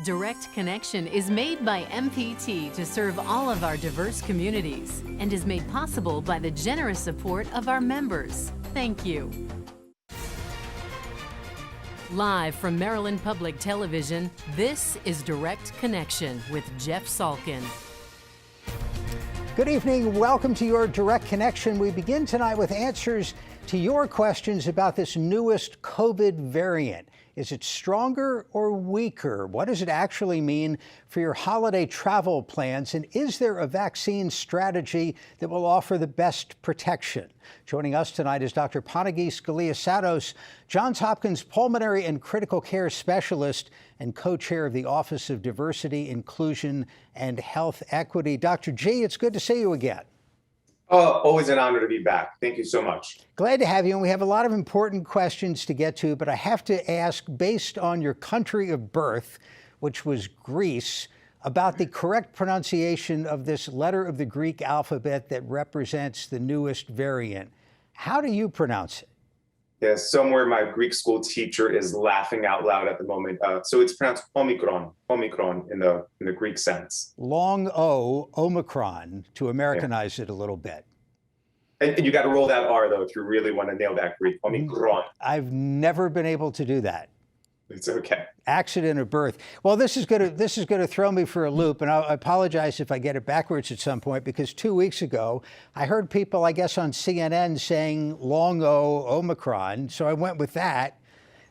Direct Connection is made by MPT to serve all of our diverse communities and is made possible by the generous support of our members. Thank you. Live from Maryland Public Television, this is Direct Connection with Jeff Salkin. Good evening. Welcome to your Direct Connection. We begin tonight with answers to your questions about this newest COVID variant. Is it stronger or weaker? What does it actually mean for your holiday travel plans? And is there a vaccine strategy that will offer the best protection? Joining us tonight is Dr. Panaghi Scalia-Satos, Johns Hopkins pulmonary and critical care specialist and co-chair of the Office of Diversity, Inclusion, and Health Equity. Dr. G, it's good to see you again. Always an honor to be back. Thank you so much. Glad to have you. And we have a lot of important questions to get to, but I have to ask, based on your country of birth, which was Greece, about the correct pronunciation of this letter of the Greek alphabet that represents the newest variant. How do you pronounce it? Yes, somewhere my Greek school teacher is laughing out loud at the moment. So it's pronounced Omicron in the Greek sense. Long O, Omicron, to Americanize it a little bit. And you got to roll that R, though, if you really want to nail that Greek. Omicron. I've never been able to do that. It's okay. Accident of birth. Well, this is going to throw me for a loop, and I apologize if I get it backwards at some point, because 2 weeks ago I heard people, I guess, on CNN saying long O, Omicron, so I went with that.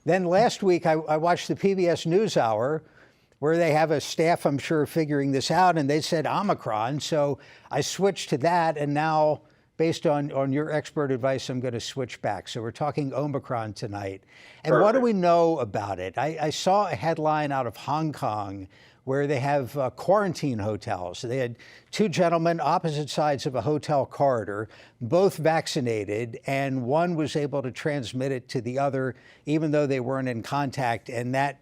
Then last week I watched the PBS NewsHour, where they have a staff, I'm sure, figuring this out, and they said Omicron, so I switched to that, and now, based on your expert advice, I'm going to switch back. So we're talking Omicron tonight. And Perfect. What do we know about it? I saw a headline out of Hong Kong where they have quarantine hotels. They had two gentlemen opposite sides of a hotel corridor, both vaccinated, and one was able to transmit it to the other, even though they weren't in contact. And that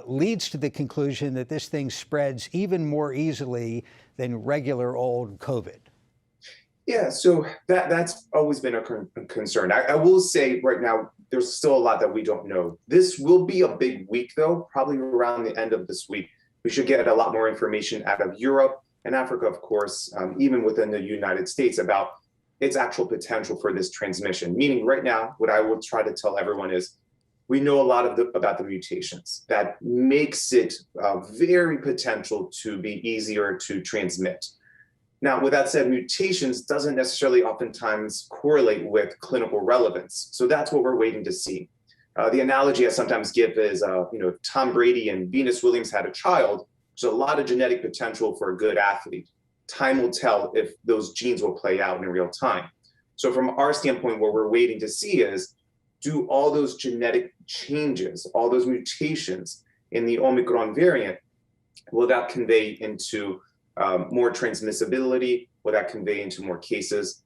leads to the conclusion that this thing spreads even more easily than regular old COVID. Yeah, so that's always been a concern. I will say right now, there's still a lot that we don't know. This will be a big week, though, probably around the end of this week. We should get a lot more information out of Europe and Africa, of course, even within the United States, about its actual potential for this transmission. Meaning right now, what I will try to tell everyone is we know a lot about the mutations. That makes it very potential to be easier to transmit. Now, with that said, mutations doesn't necessarily oftentimes correlate with clinical relevance. So that's what we're waiting to see. The analogy I sometimes give is, if Tom Brady and Venus Williams had a child, there's a lot of genetic potential for a good athlete. Time will tell if those genes will play out in real time. So from our standpoint, what we're waiting to see is, do all those genetic changes, all those mutations in the Omicron variant, will that convey into more transmissibility? Will that convey into more cases?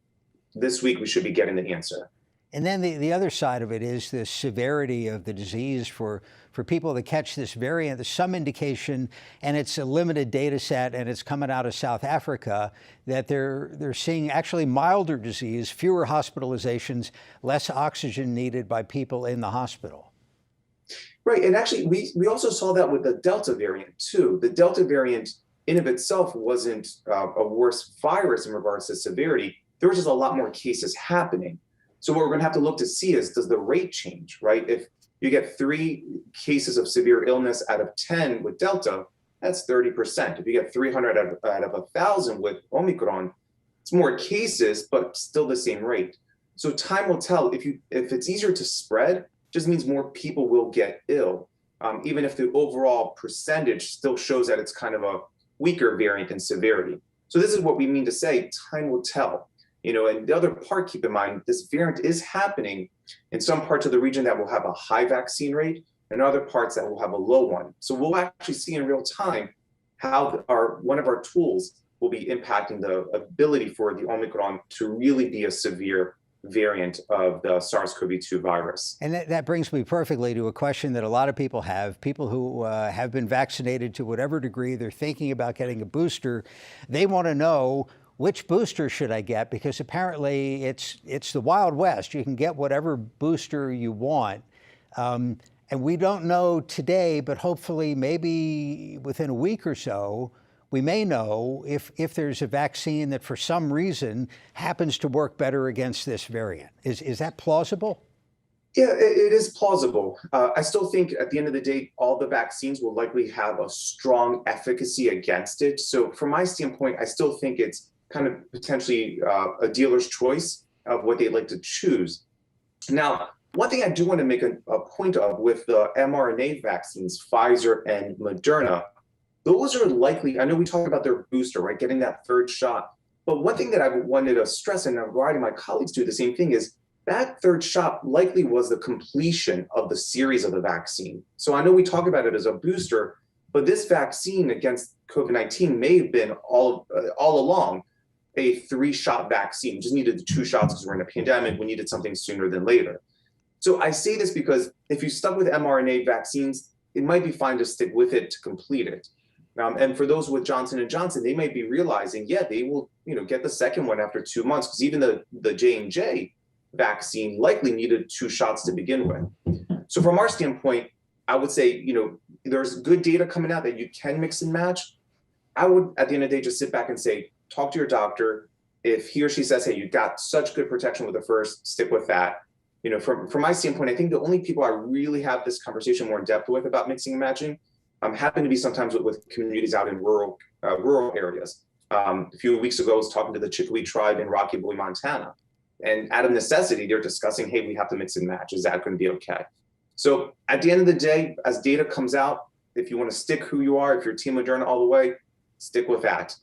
This week, we should be getting the answer. And then the other side of it is the severity of the disease for people that catch this variant. There's some indication, and it's a limited data set, and it's coming out of South Africa, that they're seeing actually milder disease, fewer hospitalizations, less oxygen needed by people in the hospital. Right, and actually, we also saw that with the Delta variant, too. The Delta variant in of itself wasn't a worse virus in regards to severity. There was just a lot more cases happening. So what we're going to have to look to see is, does the rate change, right? If you get 3 cases of severe illness out of 10 with Delta, that's 30%. If you get 300 out of 1,000 with Omicron, it's more cases, but still the same rate. So time will tell. If it's easier to spread, it just means more people will get ill, even if the overall percentage still shows that it's kind of a weaker variant in severity. So this is what we mean to say, time will tell. And the other part, keep in mind, this variant is happening in some parts of the region that will have a high vaccine rate and other parts that will have a low one. So we'll actually see in real time how one of our tools will be impacting the ability for the Omicron to really be a severe variant of the SARS-CoV-2 virus. And that brings me perfectly to a question that a lot of people have. People who have been vaccinated to whatever degree, they're thinking about getting a booster. They want to know, which booster should I get? Because apparently it's the Wild West. You can get whatever booster you want. And And we don't know today, but hopefully maybe within a week or so, we may know if there's a vaccine that for some reason happens to work better against this variant. Is that plausible? Yeah, it is plausible. I still think at the end of the day, all the vaccines will likely have a strong efficacy against it. So from my standpoint, I still think it's kind of potentially a dealer's choice of what they'd like to choose. Now, one thing I do want to make a point of with the mRNA vaccines, Pfizer and Moderna, those are likely, I know we talked about their booster, right, getting that third shot. But one thing that I wanted to stress, and a variety of my colleagues do the same thing, is that third shot likely was the completion of the series of the vaccine. So I know we talk about it as a booster, but this vaccine against COVID-19 may have been all along a 3-shot vaccine. We just needed the 2 shots because we're in a pandemic. We needed something sooner than later. So I say this because if you stuck with mRNA vaccines, it might be fine to stick with it to complete it. And for those with Johnson & Johnson, they might be realizing, yeah, they will, get the second one after 2 months, because even the J&J vaccine likely needed 2 shots to begin with. So from our standpoint, I would say, there's good data coming out that you can mix and match. I would, at the end of the day, just sit back and say, talk to your doctor. If he or she says, hey, you got such good protection with the first, stick with that. From my standpoint, I think the only people I really have this conversation more in depth with about mixing and matching happen to be sometimes with communities out in rural areas. A few weeks ago, I was talking to the Chicopee tribe in Rocky Boy, Montana. And out of necessity, they're discussing, hey, we have to mix and match. Is that going to be okay? So at the end of the day, as data comes out, if you want to stick who you are, if you're Team Moderna all the way, stick with that.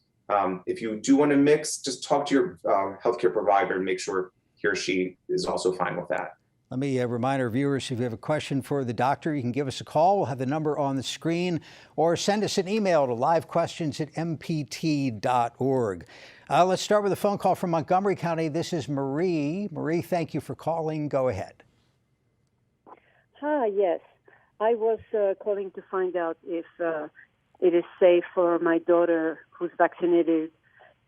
If you do want to mix, just talk to your healthcare provider and make sure he or she is also fine with that. Let me remind our viewers, if you have a question for the doctor, you can give us a call. We'll have the number on the screen, or send us an email to livequestions@mpt.org. Let's start with a phone call from Montgomery County. This is Marie. Marie, thank you for calling. Go ahead. Hi, yes. I was calling to find out if it is safe for my daughter, who's vaccinated,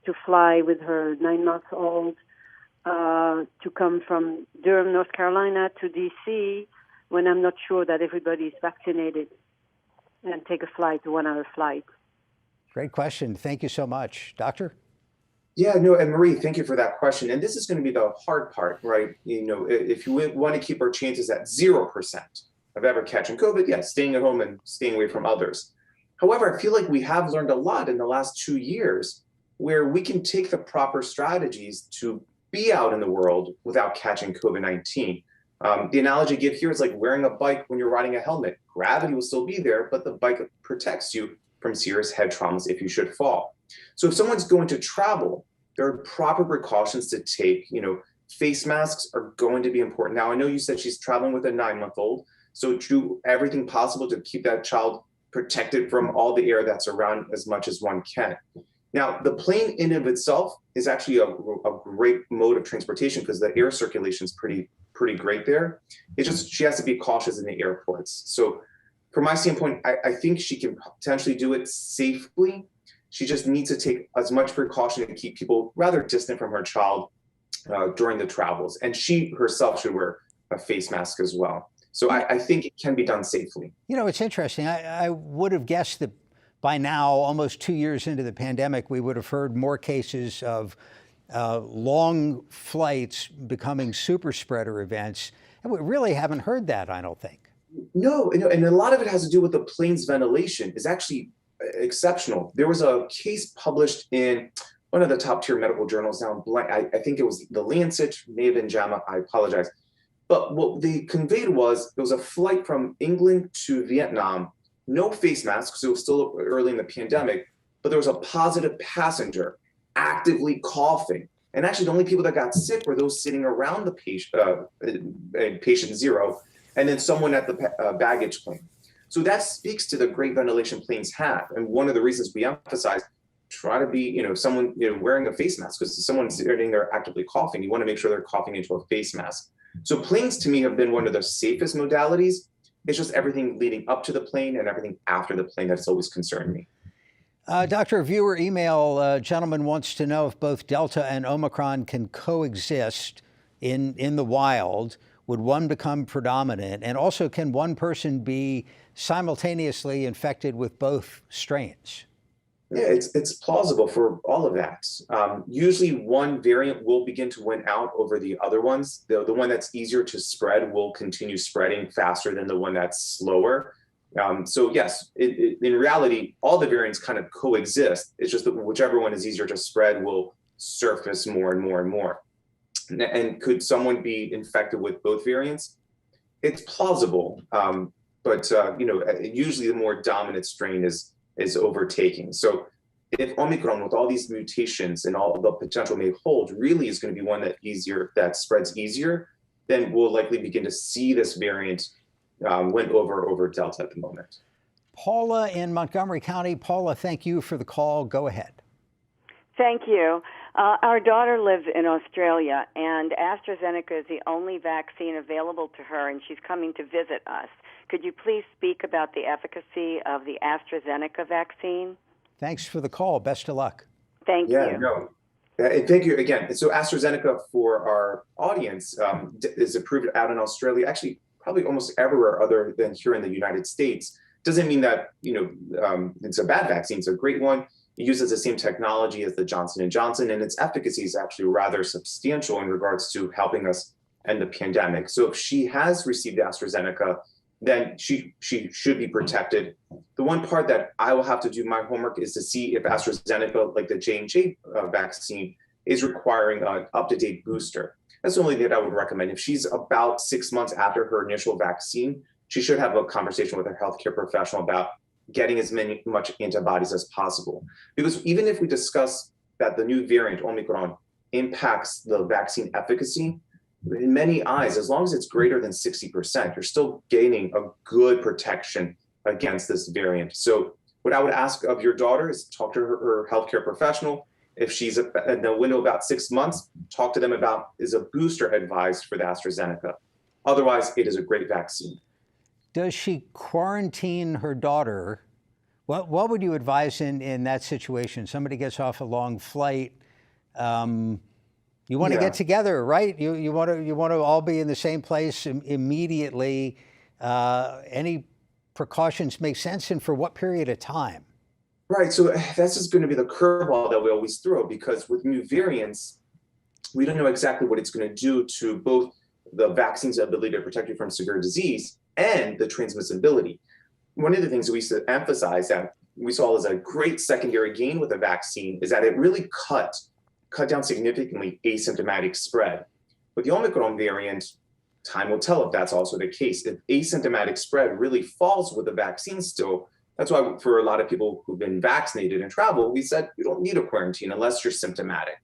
to fly with her 9-month-old to come from Durham, North Carolina to D.C. when I'm not sure that everybody is vaccinated, and take a flight, 1-hour flight. Great question. Thank you so much. Doctor? Yeah, no, and Marie, thank you for that question. And this is going to be the hard part, right? If you want to keep our chances at 0% of ever catching COVID, yeah, staying at home and staying away from others. However, I feel like we have learned a lot in the last 2 years where we can take the proper strategies to be out in the world without catching COVID-19. The analogy I give here is like wearing a bike when you're riding a helmet. Gravity will still be there, but the bike protects you from serious head traumas if you should fall. So if someone's going to travel, there are proper precautions to take. Face masks are going to be important. Now, I know you said she's traveling with a 9-month-old, so do everything possible to keep that child protected from all the air that's around as much as one can. Now, the plane in and of itself is actually a great mode of transportation because the air circulation is pretty great there. It's just she has to be cautious in the airports. So from my standpoint, I think she can potentially do it safely. She just needs to take as much precaution to keep people rather distant from her child during the travels. And she herself should wear a face mask as well. So I think it can be done safely. It's interesting. I would have guessed that by now, almost 2 years into the pandemic, we would have heard more cases of long flights becoming super spreader events. And we really haven't heard that, I don't think. No, and a lot of it has to do with the plane's ventilation is actually exceptional. There was a case published in one of the top tier medical journals now. I think it was The Lancet, may have been JAMA, I apologize. But what they conveyed was there was a flight from England to Vietnam, no face masks, because it was still early in the pandemic, but there was a positive passenger actively coughing. And actually the only people that got sick were those sitting around the patient zero, and then someone at the baggage claim. So that speaks to the great ventilation planes have. And one of the reasons we emphasize, try to be, someone, wearing a face mask, because someone's sitting there actively coughing, you want to make sure they're coughing into a face mask. So planes to me have been one of the safest modalities. It's just everything leading up to the plane and everything after the plane that's always concerned me. Doctor, a viewer email gentleman wants to know if both Delta and Omicron can coexist in the wild. would one become predominant? And also, can one person be simultaneously infected with both strains? Yeah, it's plausible for all of that. Usually one variant will begin to win out over the other ones. The one that's easier to spread will continue spreading faster than the one that's slower. So yes, in reality, all the variants kind of coexist. It's just that whichever one is easier to spread will surface more and more and more. And could someone be infected with both variants? It's plausible, but usually the more dominant strain is overtaking. So if Omicron, with all these mutations and all the potential may hold, really is going to be one that spreads easier, then we'll likely begin to see this variant win over Delta at the moment. Paula in Montgomery County. Paula, thank you for the call. Go ahead. Thank you. Our daughter lives in Australia, and Astrazeneca is the only vaccine available to her, and she's coming to visit us. Could you please speak about the efficacy of the Astrazeneca vaccine? Thanks for the call. Best of luck. Thank you. No. Thank you again. So Astrazeneca, for our audience, is approved out in Australia, actually probably almost everywhere other than here in the United States. Doesn't mean that it's a bad vaccine. It's a great one. It uses the same technology as the Johnson & Johnson, and its efficacy is actually rather substantial in regards to helping us end the pandemic. So if she has received AstraZeneca, then she should be protected. The one part that I will have to do my homework is to see if AstraZeneca, like the J&J vaccine, is requiring an up-to-date booster. That's the only thing that I would recommend. If she's about 6 months after her initial vaccine, she should have a conversation with her healthcare professional about getting as much antibodies as possible. Because even if we discuss that the new variant, Omicron, impacts the vaccine efficacy, in many eyes, as long as it's greater than 60%, you're still gaining a good protection against this variant. So what I would ask of your daughter is talk to her healthcare professional. If she's in the window about 6 months, talk to them about, is a booster advised for the AstraZeneca? Otherwise, it is a great vaccine. Does she quarantine her daughter? What would you advise in that situation? Somebody gets off a long flight. You want to get together, right? You want to all be in the same place immediately. Any precautions make sense, and for what period of time? Right. So that's just going to be the curveball that we always throw, because with new variants, we don't know exactly what it's going to do to both the vaccine's ability to protect you from severe disease and the transmissibility. One of the things that we used to emphasize that we saw as a great secondary gain with the vaccine is that it really cut down significantly asymptomatic spread. With the Omicron variant, time will tell if that's also the case. If asymptomatic spread really falls with the vaccine still, that's why for a lot of people who've been vaccinated and travel, we said you don't need a quarantine unless you're symptomatic.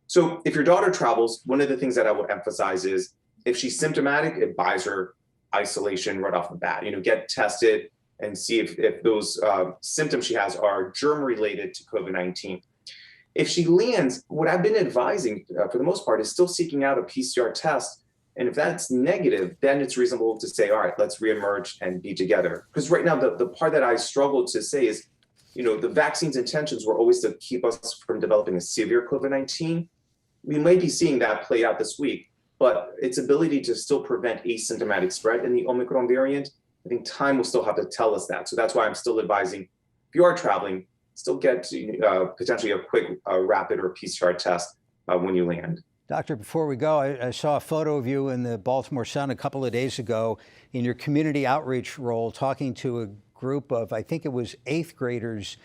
So if your daughter travels, one of the things that I would emphasize is if she's symptomatic, it buys her isolation right off the bat. Get tested and see if those symptoms she has are germ related to COVID-19. If she lands, what I've been advising for the most part is still seeking out a PCR test. And if that's negative, then it's reasonable to say, all right, let's reemerge and be together. Because right now, the part that I struggle to say is, the vaccine's intentions were always to keep us from developing a severe COVID-19. We may be seeing that play out this week, but its ability to still prevent asymptomatic spread in the Omicron variant, I think time will still have to tell us that. So that's why I'm still advising, if you are traveling, still get potentially a quick rapid or PCR test when you land. Doctor, before we go, I saw a photo of you in the Baltimore Sun a couple of days ago in your community outreach role talking to a group of, I think it was 8th graders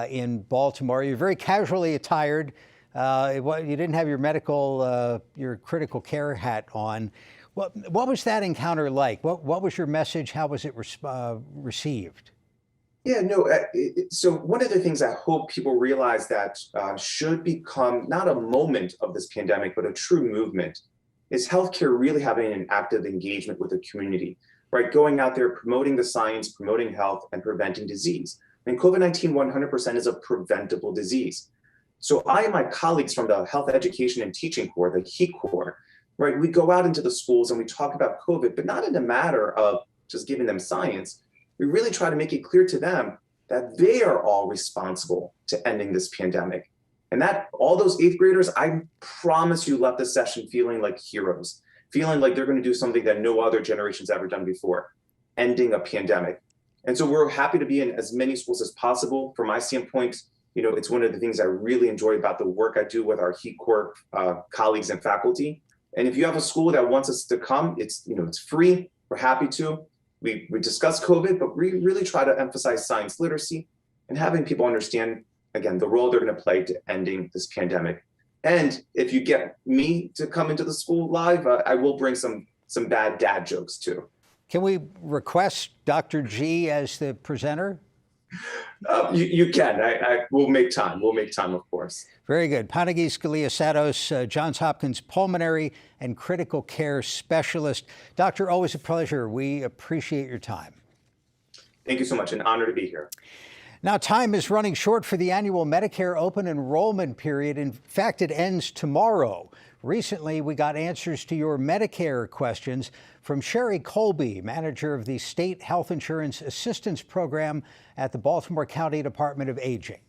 in Baltimore. You're very casually attired. You didn't have your critical care hat on. What was that encounter like? What was your message? How was it received? Yeah, no. So one of the things I hope people realize that should become not a moment of this pandemic, but a true movement, is healthcare really having an active engagement with the community, right? Going out there, promoting the science, promoting health, and preventing disease. And COVID-19 100% is a preventable disease. So I and my colleagues from the Health Education and Teaching Corps, the HEAT Corps, right, we go out into the schools and we talk about COVID, but not in a matter of just giving them science. We really try to make it clear to them that they are all responsible to ending this pandemic. And that all those 8th graders, I promise you, left this session feeling like heroes. feeling like they're going to do something that no other generation's ever done before, ending a pandemic. And so we're happy to be in as many schools as possible. From my standpoint, it's one of the things I really enjoy about the work I do with our Heat Corps colleagues and faculty. And if you have a school that wants us to come, it's free. We're happy to. We discuss COVID, but we really try to emphasize science literacy and having people understand, again, the role they're going to play to ending this pandemic. And if you get me to come into the school live, I will bring some bad dad jokes too. Can we request Dr. G as the presenter? You can. I will make time. We'll make time, of course. Very good. Panagis Skaliasatos, Johns Hopkins pulmonary and critical care specialist. Doctor, always a pleasure. We appreciate your time. Thank you so much. An honor to be here. Now, time is running short for the annual Medicare Open Enrollment period. In fact, it ends tomorrow. Recently, we got answers to your Medicare questions from Sherry Colby, manager of the State Health Insurance Assistance Program at the Baltimore County Department of Aging.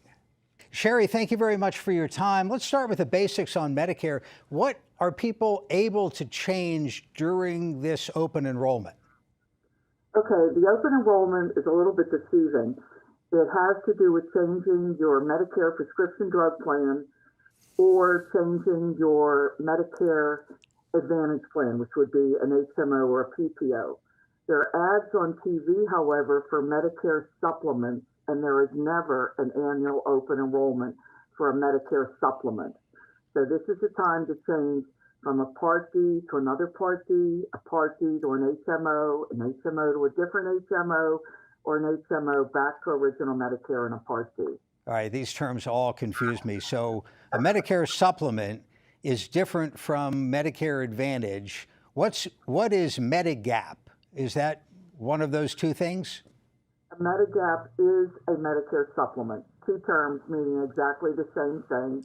Sherry, thank you very much for your time. Let's start with the basics on Medicare. What are people able to change during this open enrollment? Okay, the open enrollment is a little bit deceiving. It has to do with changing your Medicare prescription drug plan or changing your Medicare Advantage plan, which would be an HMO or a PPO. There are ads on TV, however, for Medicare supplements, and there is never an annual open enrollment for a Medicare supplement. So this is the time to change from a Part D to another Part D, a Part D to an HMO to a different HMO, or an HMO back to original Medicare and a Part D. All right, these terms all confuse me. So a Medicare supplement is different from Medicare Advantage. What is Medigap? Is that one of those two things? A Medigap is a Medicare supplement. Two terms meaning exactly the same thing.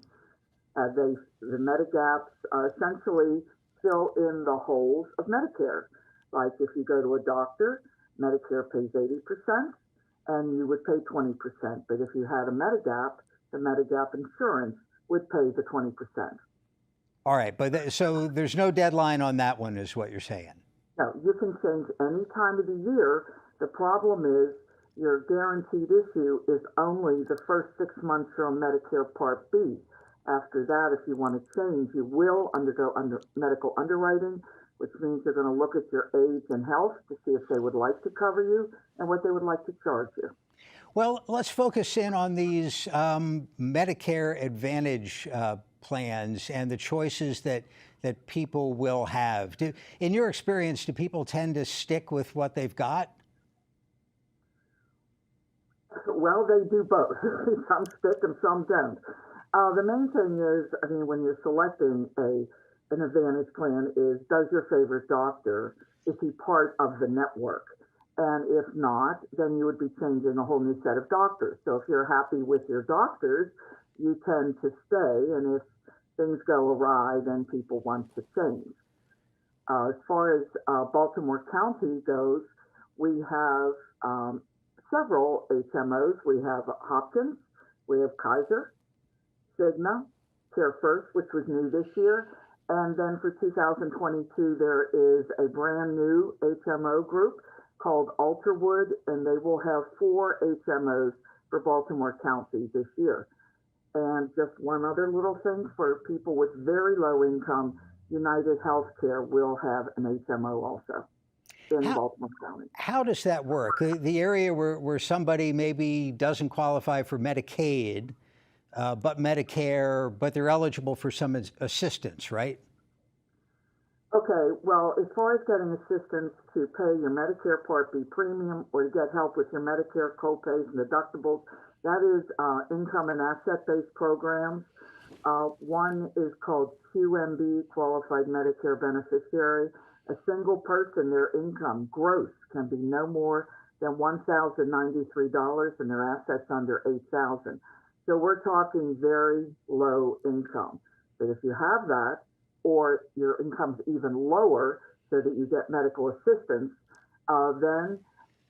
The Medigaps essentially fill in the holes of Medicare. Like if you go to a doctor, Medicare pays 80%, and you would pay 20%. But if you had a Medigap, the Medigap insurance would pay the 20%. All right, but so there's no deadline on that one, is what you're saying? No, you can change any time of the year. The problem is your guaranteed issue is only the first 6 months you're on Medicare Part B. After that, if you want to change, you will undergo medical underwriting, which means they're going to look at your age and health to see if they would like to cover you and what they would like to charge you. Well, let's focus in on these Medicare Advantage plans and the choices that people will have. In your experience, do people tend to stick with what they've got? Well, they do both. Some stick and some don't. The main thing is, when you're selecting an Advantage plan is, does your favorite doctor, is he part of the network? And if not, then you would be changing a whole new set of doctors. So if you're happy with your doctors, you tend to stay. And if things go awry, then people want to change. As far as Baltimore County goes, we have several HMOs. We have Hopkins, we have Kaiser, Cigna, Care First, which was new this year. And then for 2022, there is a brand new HMO group called Alderwood, and they will have 4 HMOs for Baltimore County this year. And just one other little thing for people with very low income, United Healthcare will have an HMO also in Baltimore County. How does that work? The area where somebody maybe doesn't qualify for Medicaid, but Medicare, but they're eligible for some assistance, right? Okay, well, as far as getting assistance to pay your Medicare Part B premium or to get help with your Medicare copays and deductibles, that is income and asset-based programs. One is called QMB, Qualified Medicare Beneficiary. A single person, their income gross can be no more than $1,093 and their assets under $8,000. So we're talking very low income. But if you have that, or your income's even lower so that you get medical assistance, then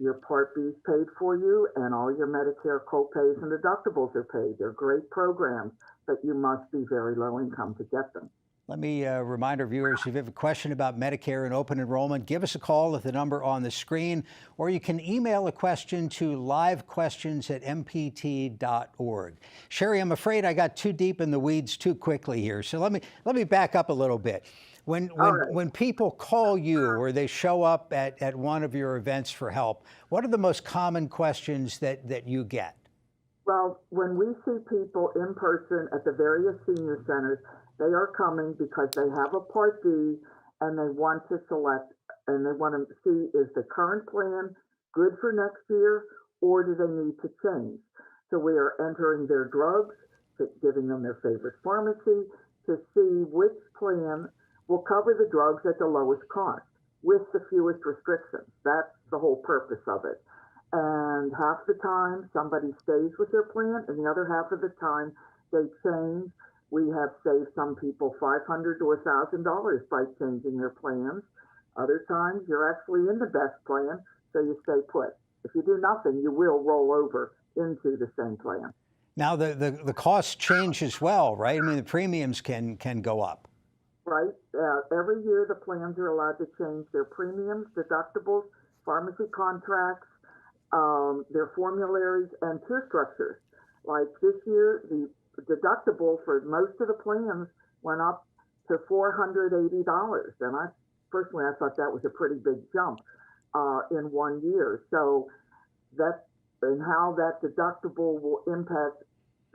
your Part B is paid for you and all your Medicare copays and deductibles are paid. They're great programs, but you must be very low income to get them. Let me remind our viewers, if you have a question about Medicare and open enrollment, give us a call at the number on the screen, or you can email a question to livequestions@mpt.org. Sherry, I'm afraid I got too deep in the weeds too quickly here, so let me back up a little bit. When people call you or they show up at one of your events for help, what are the most common questions that you get? Well, when we see people in person at the various senior centers, they are coming because they have a Part B and they want to select and they want to see, is the current plan good for next year or do they need to change? So we are entering their drugs, giving them their favorite pharmacy to see which plan will cover the drugs at the lowest cost with the fewest restrictions. That's the whole purpose of it. And half the time somebody stays with their plan and the other half of the time they change. We have saved some people $500 to $1,000 by changing their plans. Other times you're actually in the best plan, so you stay put. If you do nothing, you will roll over into the same plan. Now the costs change as well, right? I mean, the premiums can go up. Right. Every year the plans are allowed to change their premiums, deductibles, pharmacy contracts, their formularies, and tier structures. Like this year, the deductible for most of the plans went up to $480. And I thought that was a pretty big jump in 1 year. So that and how that deductible will impact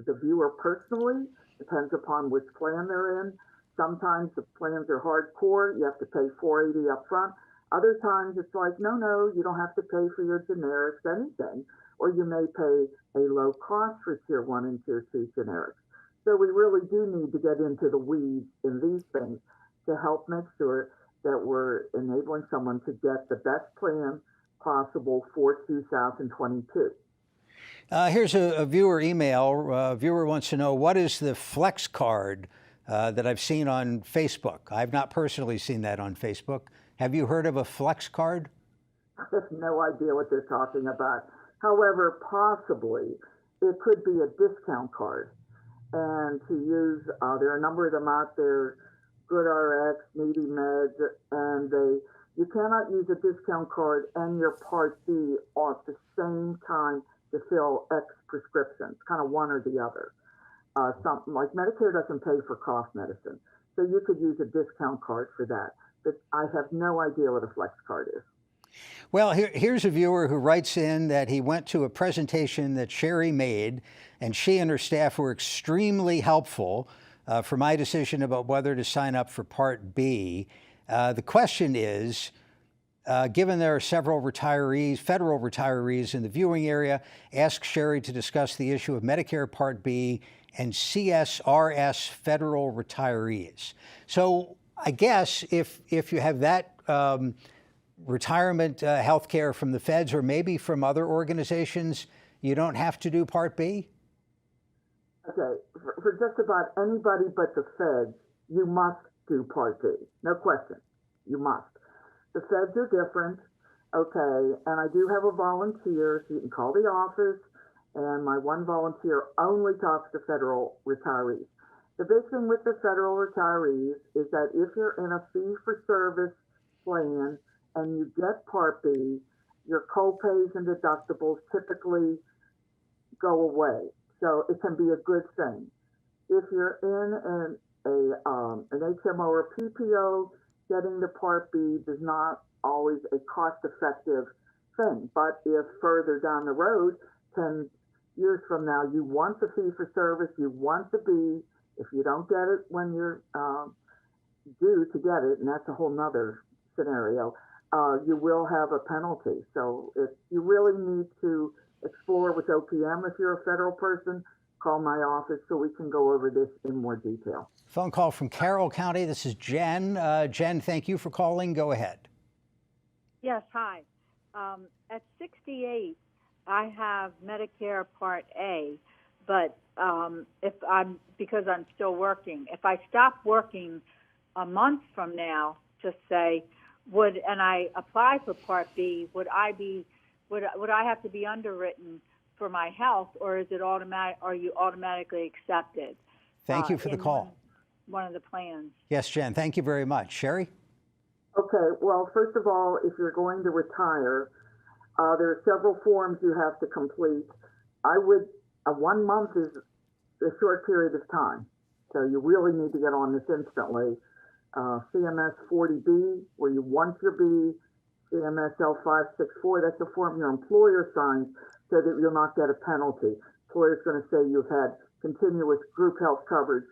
the viewer personally depends upon which plan they're in. Sometimes the plans are hardcore, you have to pay $480 up front. Other times it's like, no, you don't have to pay for your generics, anything. Or you may pay a low cost for tier 1 and tier 2 generics. So we really do need to get into the weeds in these things to help make sure that we're enabling someone to get the best plan possible for 2022. Here's a viewer email. A viewer wants to know, what is the Flex card that I've seen on Facebook? I've not personally seen that on Facebook. Have you heard of a Flex card? I have no idea what they're talking about. However, possibly it could be a discount card. And to use, there are a number of them out there, GoodRx, Needy Meds, and you cannot use a discount card and your Part B at the same time to fill X prescriptions, kind of one or the other. Something like Medicare doesn't pay for cough medicine, so you could use a discount card for that. But I have no idea what a Flex card is. Well, here's a viewer who writes in that he went to a presentation that Sherry made, and she and her staff were extremely helpful for my decision about whether to sign up for Part B. The question is, given there are several federal retirees in the viewing area, ask Sherry to discuss the issue of Medicare Part B and CSRS federal retirees. So I guess if you have that retirement health care from the feds or maybe from other organizations, you don't have to do Part B? Okay, for just about anybody but the feds, you must do Part B. No question, you must. The feds are different, okay, and I do have a volunteer, so you can call the office, and my one volunteer only talks to federal retirees. The big thing with the federal retirees is that if you're in a fee-for-service plan and you get Part B, your co-pays and deductibles typically go away. So it can be a good thing. If you're in an HMO or PPO, getting the Part B is not always a cost-effective thing. But if further down the road, 10 years from now, you want the fee-for-service, you want the B, if you don't get it when you're due to get it, and that's a whole nother scenario, you will have a penalty. So if you really need to explore with OPM, if you're a federal person, call my office so we can go over this in more detail. Phone call from Carroll County. This is Jen. Jen, thank you for calling. Go ahead. Yes, hi. At 68, I have Medicare Part A, but because I'm still working. If I stop working a month from now, just say, and I apply for Part B, would I have to be underwritten for my health, or is it automatic? Are you automatically accepted? Thank you for the call. one of the plans. Yes, Jen, thank you very much. Sherry? Okay, well, first of all, if you're going to retire, there are several forms you have to complete. I would, 1 month is a short period of time, so you really need to get on this instantly. CMS 40B, where you want your B, CMS L564, that's a form your employer signs so that you'll not get a penalty. Employer's going to say you've had continuous group health coverage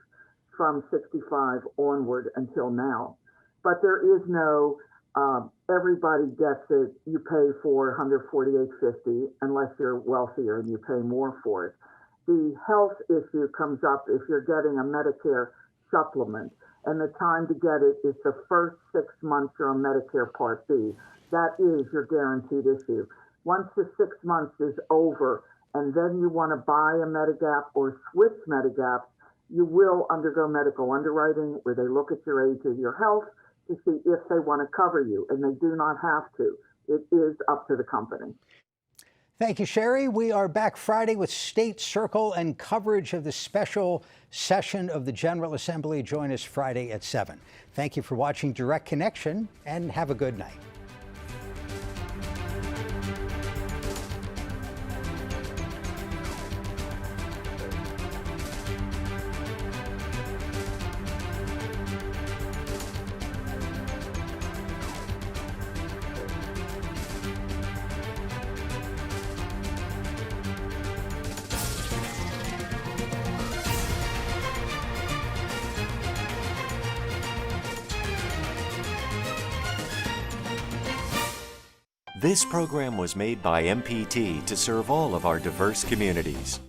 from 65 onward until now. But there is no, everybody gets it, you pay for $148.50 unless you're wealthier and you pay more for it. The health issue comes up if you're getting a Medicare supplement, and the time to get it is the first 6 months you're on Medicare Part B. That is your guaranteed issue. Once the 6 months is over, and then you want to buy a Medigap or switch Medigap, you will undergo medical underwriting where they look at your age and your health to see if they want to cover you, and they do not have to. It is up to the company. Thank you, Sherry. We are back Friday with State Circle and coverage of the special session of the General Assembly. Join us Friday at 7. Thank you for watching Direct Connection, and have a good night. This program was made by MPT to serve all of our diverse communities.